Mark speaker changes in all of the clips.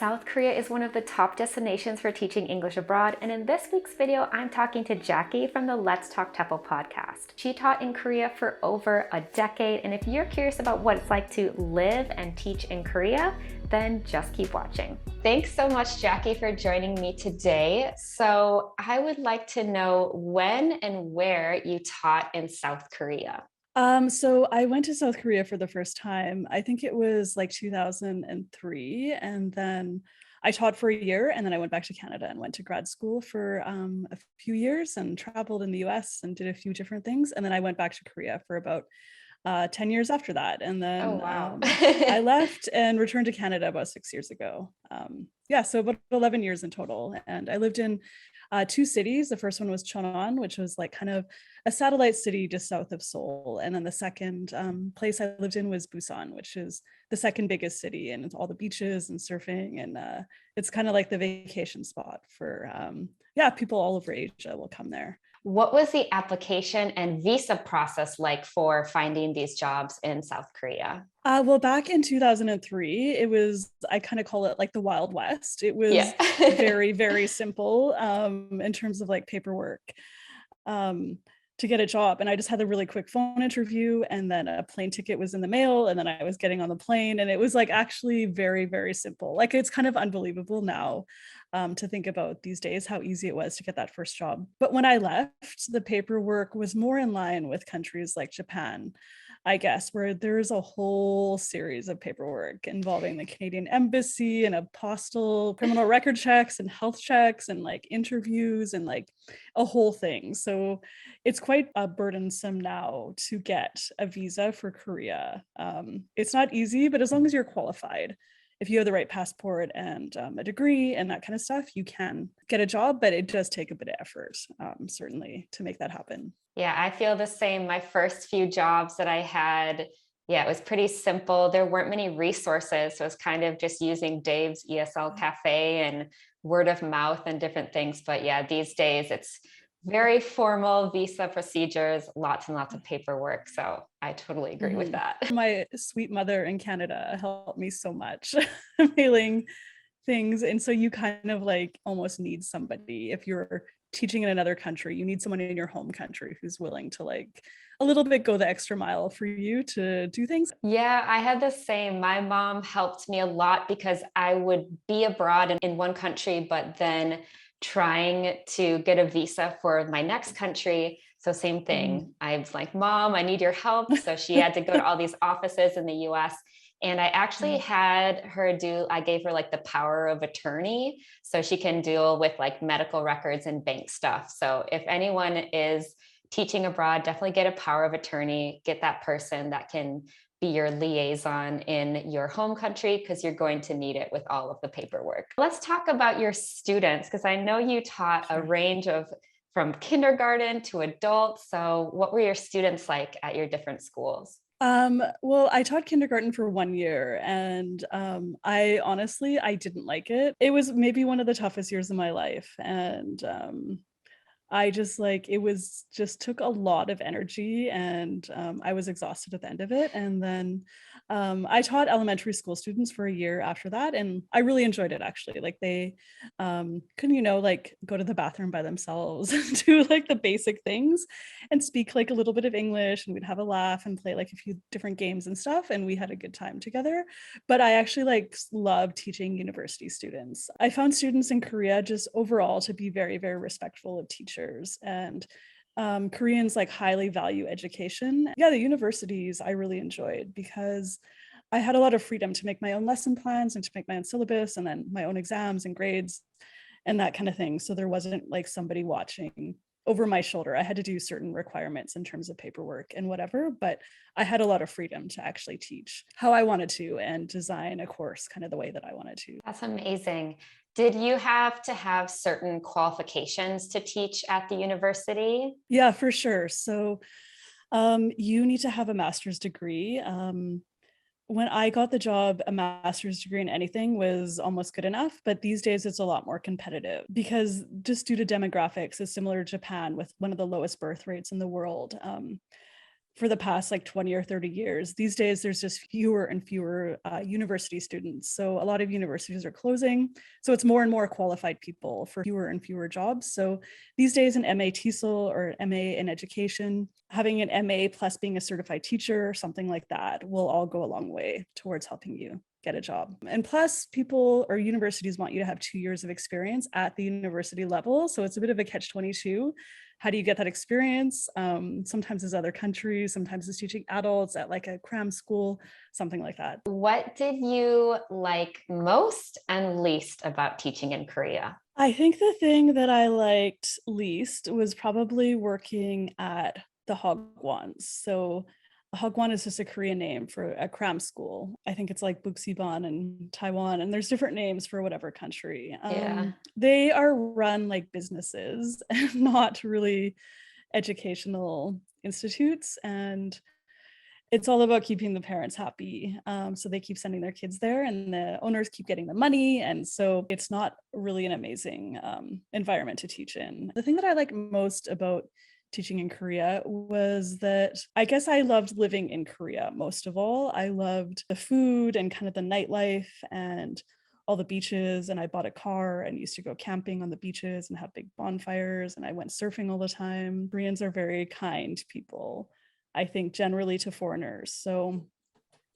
Speaker 1: South Korea is one of the top destinations for teaching English abroad, and in this week's video, I'm talking to Jackie from the Let's Talk TEFL podcast. She taught in Korea for over a decade, and if you're curious about what it's like to live and teach in Korea, then just keep watching. Thanks so much, Jackie, for joining me today. So I would like to know when and where you taught in South Korea.
Speaker 2: So I went to South Korea for the first time. I think it was like 2003, and then I taught for a year, and then I went back to Canada and went to grad school for a few years and traveled in the US and did a few different things. And then I went back to Korea for about 10 years after that. And
Speaker 1: Oh,
Speaker 2: then
Speaker 1: wow.
Speaker 2: I left and returned to Canada about 6 years ago. So about 11 years in total. And I lived in two cities. The first one was Cheonan, which was like kind of a satellite city just south of Seoul. And then the second place I lived in was Busan, which is the second biggest city, and it's all the beaches and surfing. And it's kind of like the vacation spot for, people all over Asia will come there.
Speaker 1: What was the application and visa process like for finding these jobs in South Korea?
Speaker 2: Well, back in 2003, I kind of call it like the Wild West. It was
Speaker 1: Yeah.
Speaker 2: very, very simple in terms of like paperwork to get a job. And I just had a really quick phone interview, and then a plane ticket was in the mail, and then I was getting on the plane, and it was like actually very, very simple. Like, it's kind of unbelievable now to think about these days how easy it was to get that first job. But when I left, the paperwork was more in line with countries like Japan, I guess, where there's a whole series of paperwork involving the Canadian embassy and apostille, criminal record checks and health checks and like interviews and like a whole thing. So it's quite burdensome now to get a visa for Korea. It's not easy, but as long as you're qualified, if you have the right passport and a degree and that kind of stuff, you can get a job, but it does take a bit of effort, certainly, to make that happen.
Speaker 1: Yeah, I feel the same. My first few jobs that I had, it was pretty simple. There weren't many resources. So it was kind of just using Dave's ESL Cafe and word of mouth and different things. But yeah, these days it's very formal visa procedures, lots and lots of paperwork. So I totally agree with that.
Speaker 2: My sweet mother in Canada helped me so much mailing things. And so you kind of like almost need somebody. If you're teaching in another country, you need someone in your home country who's willing to like a little bit go the extra mile for you to do things.
Speaker 1: Yeah, I had the same. My mom helped me a lot because I would be abroad in one country, but then trying to get a visa for my next country. So same thing. I was like, Mom, I need your help. So she had to go to all these offices in the US. And I actually I gave her like the power of attorney so she can deal with like medical records and bank stuff. So if anyone is teaching abroad, definitely get a power of attorney, get that person that can be your liaison in your home country because you're going to need it with all of the paperwork. Let's talk about your students because I know you taught a range of from kindergarten to adults. So what were your students like at your different schools?
Speaker 2: Well, I taught kindergarten for 1 year, and I didn't like it. It was maybe one of the toughest years of my life, and I just like it was just took a lot of energy, and I was exhausted at the end of it. And then I taught elementary school students for a year after that, and I really enjoyed it actually. Like they couldn't, like go to the bathroom by themselves and do like the basic things and speak like a little bit of English, and we'd have a laugh and play like a few different games and stuff, and we had a good time together. But I actually like love teaching university students. I found students in Korea just overall to be very, very respectful of teachers, and Koreans like highly value education. Yeah, the universities I really enjoyed because I had a lot of freedom to make my own lesson plans and to make my own syllabus and then my own exams and grades and that kind of thing. So there wasn't like somebody watching over my shoulder. I had to do certain requirements in terms of paperwork and whatever, but I had a lot of freedom to actually teach how I wanted to and design a course kind of the way that I wanted to.
Speaker 1: That's amazing. Did you have to have certain qualifications to teach at the university?
Speaker 2: Yeah, for sure. So you need to have a master's degree. When I got the job, a master's degree in anything was almost good enough, but these days it's a lot more competitive because just due to demographics, it's similar to Japan with one of the lowest birth rates in the world. for the past like 20 or 30 years. These days, there's just fewer and fewer university students. So a lot of universities are closing. So it's more and more qualified people for fewer and fewer jobs. So these days, an MA TESOL or MA in education, having an MA plus being a certified teacher, something like that, will all go a long way towards helping you get a job. And plus, people or universities want you to have 2 years of experience at the university level. So it's a bit of a catch-22. How do you get that experience? Sometimes it's other countries, sometimes it's teaching adults at like a cram school, something like that.
Speaker 1: What did you like most and least about teaching in Korea?
Speaker 2: I think the thing that I liked least was probably working at the Hagwons. So a Hagwon is just a Korean name for a cram school. I think it's like Buxiban in Taiwan, and there's different names for whatever country.
Speaker 1: Yeah.
Speaker 2: They are run like businesses and not really educational institutes. And it's all about keeping the parents happy. So they keep sending their kids there and the owners keep getting the money. And so it's not really an amazing environment to teach in. The thing that I like most about teaching in Korea was that I guess I loved living in Korea most of all. I loved the food and kind of the nightlife and all the beaches, and I bought a car and used to go camping on the beaches and have big bonfires, and I went surfing all the time. Koreans are very kind people, I think, generally to foreigners. So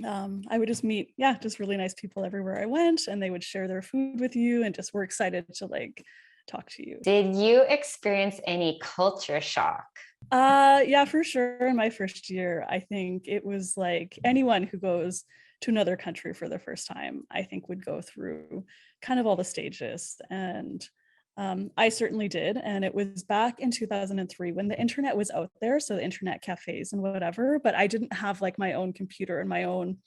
Speaker 2: I would just meet, just really nice people everywhere I went, and they would share their food with you and just were excited to like talk to you.
Speaker 1: Did you experience any culture shock?
Speaker 2: Yeah, for sure. In my first year, I think it was like anyone who goes to another country for the first time, I think would go through kind of all the stages. And I certainly did. And it was back in 2003 when the internet was out there. So the internet cafes and whatever, but I didn't have like my own computer and my own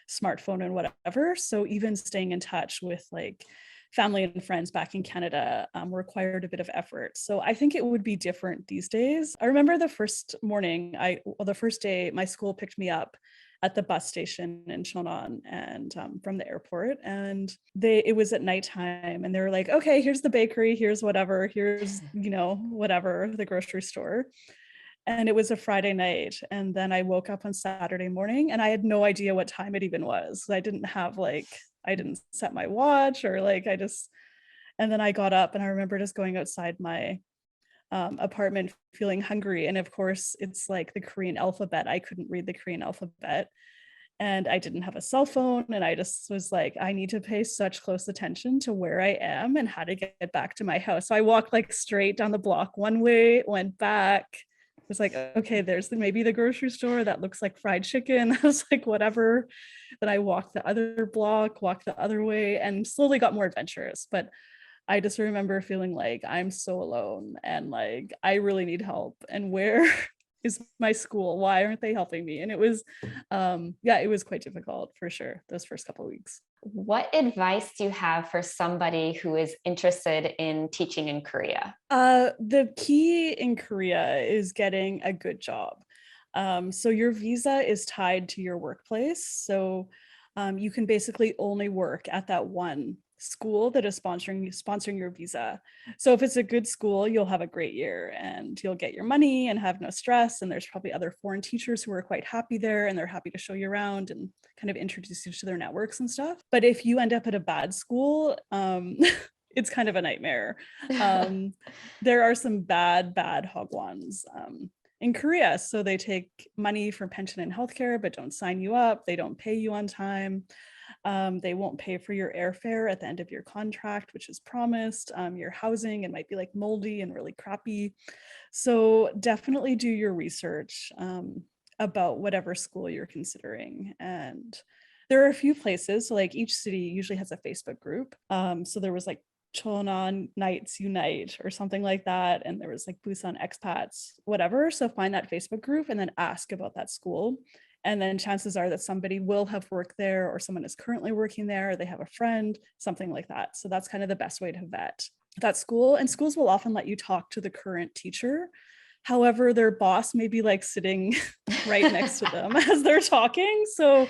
Speaker 2: smartphone and whatever. So even staying in touch with like family and friends back in Canada required a bit of effort. So I think it would be different these days. I remember the first morning, the first day, my school picked me up at the bus station in Cheonan and from the airport, and it was at nighttime, and they were like, okay, here's the bakery, here's whatever, here's whatever, the grocery store. And it was a Friday night, and then I woke up on Saturday morning and I had no idea what time it even was. I didn't set my watch or and then I got up and I remember just going outside my apartment feeling hungry. And of course, it's like the Korean alphabet. I couldn't read the Korean alphabet and I didn't have a cell phone. And I just was like, I need to pay such close attention to where I am and how to get back to my house. So I walked like straight down the block one way, went back. It was like, okay, there's maybe the grocery store that looks like fried chicken. I was like, whatever. Then I walked the other block, walked the other way, and slowly got more adventurous. But I just remember feeling like I'm so alone and like I really need help. And where is my school? Why aren't they helping me? And it was, it was quite difficult for sure, those first couple of weeks.
Speaker 1: What advice do you have for somebody who is interested in teaching in Korea?
Speaker 2: The key in Korea is getting a good job. So your visa is tied to your workplace. So you can basically only work at that one school that is sponsoring your visa. So if it's a good school, you'll have a great year and you'll get your money and have no stress. And there's probably other foreign teachers who are quite happy there and they're happy to show you around and kind of introduce you to their networks and stuff. But if you end up at a bad school, it's kind of a nightmare. There are some bad hagwons in Korea. So they take money for pension and healthcare, but don't sign you up. They don't pay you on time. They won't pay for your airfare at the end of your contract, which is promised. Your housing, it might be like moldy and really crappy. So definitely do your research about whatever school you're considering. And there are a few places, so like each city usually has a Facebook group. So there was like Cheonan Knights Unite or something like that. And there was like Busan expats, whatever. So find that Facebook group and then ask about that school. And then chances are that somebody will have worked there or someone is currently working there, or they have a friend, something like that. So that's kind of the best way to vet that school. And schools will often let you talk to the current teacher. However, their boss may be like sitting right next to them as they're talking. So,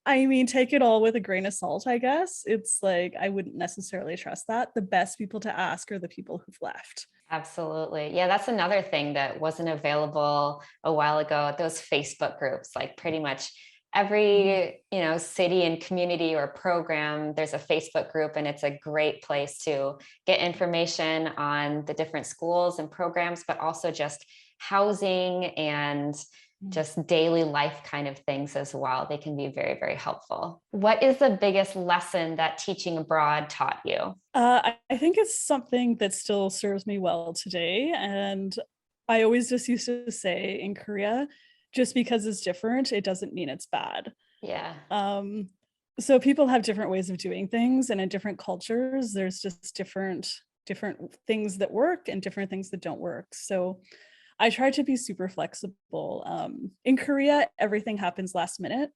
Speaker 2: I mean, take it all with a grain of salt, I guess. It's like, I wouldn't necessarily trust that. The best people to ask are the people who've left.
Speaker 1: Absolutely. Yeah, that's another thing that wasn't available a while ago. Those Facebook groups, like pretty much
Speaker 2: Mhm.
Speaker 1: every, city and community or program, there's a Facebook group, and it's a great place to get information on the different schools and programs, but also just housing and
Speaker 2: Mm.
Speaker 1: just daily life kind of things as well. They can be very, very helpful. What is the biggest lesson that teaching abroad taught you?
Speaker 2: I think it's something that still serves me well today. And I always just used to say in Korea, just because it's different, it doesn't mean it's bad.
Speaker 1: Yeah.
Speaker 2: Um, so people have different ways of doing things, and in different cultures, there's just different things that work and different things that don't work. So I try to be super flexible. In Korea, everything happens last minute,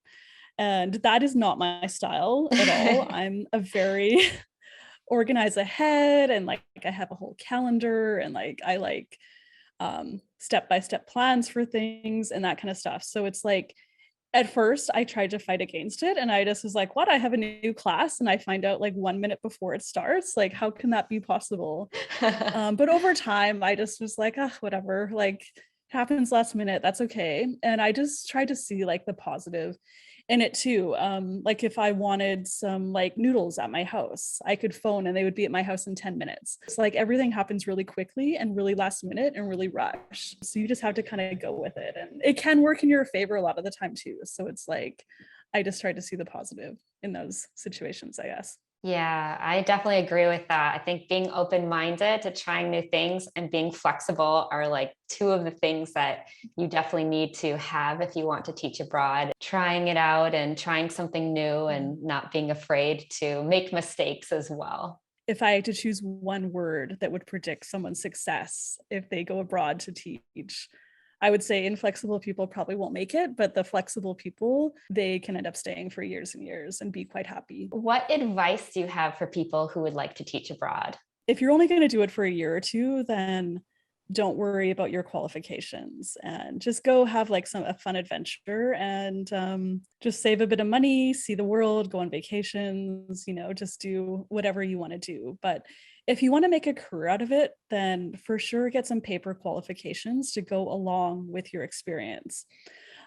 Speaker 2: and that is not my style at all. I'm a very organize ahead, and like I have a whole calendar, and like I like step by step plans for things and that kind of stuff. So it's like at first I tried to fight against it, and I just was like, what? I have a new class and I find out like 1 minute before it starts. Like, how can that be possible? But over time, I just was like, ah, whatever, like happens last minute, that's okay. And I just try to see like the positive in it too. Like if I wanted some like noodles at my house, I could phone and they would be at my house in 10 minutes. It's like everything happens really quickly and really last minute and really rushed. So you just have to kind of go with it. And it can work in your favor a lot of the time too. So it's like I just try to see the positive in those situations, I guess.
Speaker 1: Yeah, I definitely agree with that. I think being open-minded to trying new things and being flexible are like two of the things that you definitely need to have if you want to teach abroad. Trying it out and trying something new
Speaker 2: Yeah.
Speaker 1: and not being afraid to make mistakes as well.
Speaker 2: If I had to choose one word that would predict someone's success if they go abroad to teach, I would say inflexible people probably won't make it, but the flexible people, they can end up staying for years and years and be quite happy.
Speaker 1: What advice do you have for people who would like to teach abroad?
Speaker 2: If you're only going to do it for a year or two, then don't worry about your qualifications and just go have like a fun adventure, and just save a bit of money, see the world, go on vacations, just do whatever you want to do. But if you want to make a career out of it, then for sure get some paper qualifications to go along with your experience.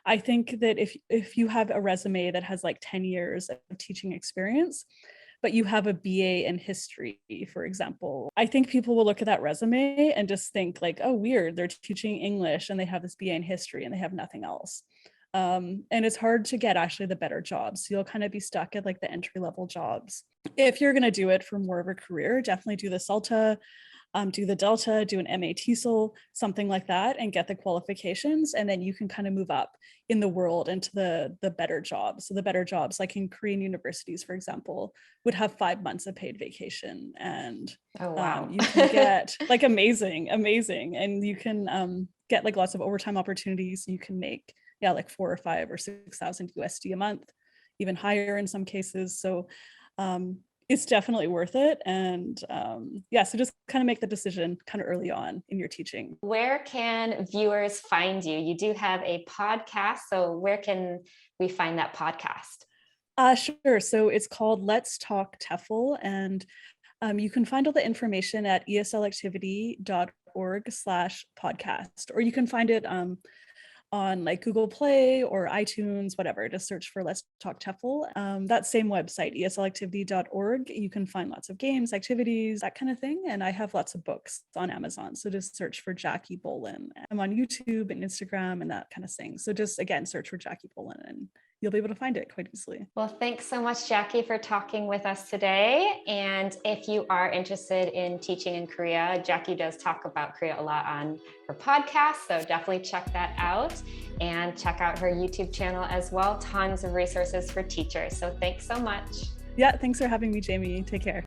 Speaker 2: I think that if you have a resume that has like 10 years of teaching experience, but you have a BA in history, for example, I think people will look at that resume and just think like, oh, weird, they're teaching English and they have this BA in history and they have nothing else. And it's hard to get actually the better jobs. So you'll kind of be stuck at like the entry level jobs. If you're going to do it for more of a career, definitely do the CELTA, do the Delta, do an MA TESOL, something like that, and get the qualifications. And then you can kind of move up in the world into the better jobs. So the better jobs, like in Korean universities, for example, would have 5 months of paid vacation. And
Speaker 1: Oh, wow.
Speaker 2: you can get like amazing. And you can get like lots of overtime opportunities. You can make, yeah, like 4 or 5 or 6,000 USD a month, even higher in some cases. So it's definitely worth it. And yeah, so just kind of make the decision kind of early on in your teaching.
Speaker 1: Where can viewers find you? You do have a podcast, so where can we find that podcast?
Speaker 2: Sure. So it's called Let's Talk TEFL, and you can find all the information at eslactivity.org/podcast, or you can find it on like Google Play or iTunes, whatever. Just search for Let's Talk TEFL. That same website, eslactivity.org, you can find lots of games, activities, that kind of thing. And I have lots of books on Amazon. So just search for Jackie Bolen. I'm on YouTube and Instagram and that kind of thing. So just again, search for Jackie Bolen and you'll be able to find it quite easily.
Speaker 1: Well, thanks so much, Jackie, for talking with us today. And if you are interested in teaching in Korea, Jackie does talk about Korea a lot on her podcast, so definitely check that out and check out her YouTube channel as well. Tons of resources for teachers. So thanks so much.
Speaker 2: Yeah, thanks for having me, Jamie. Take care.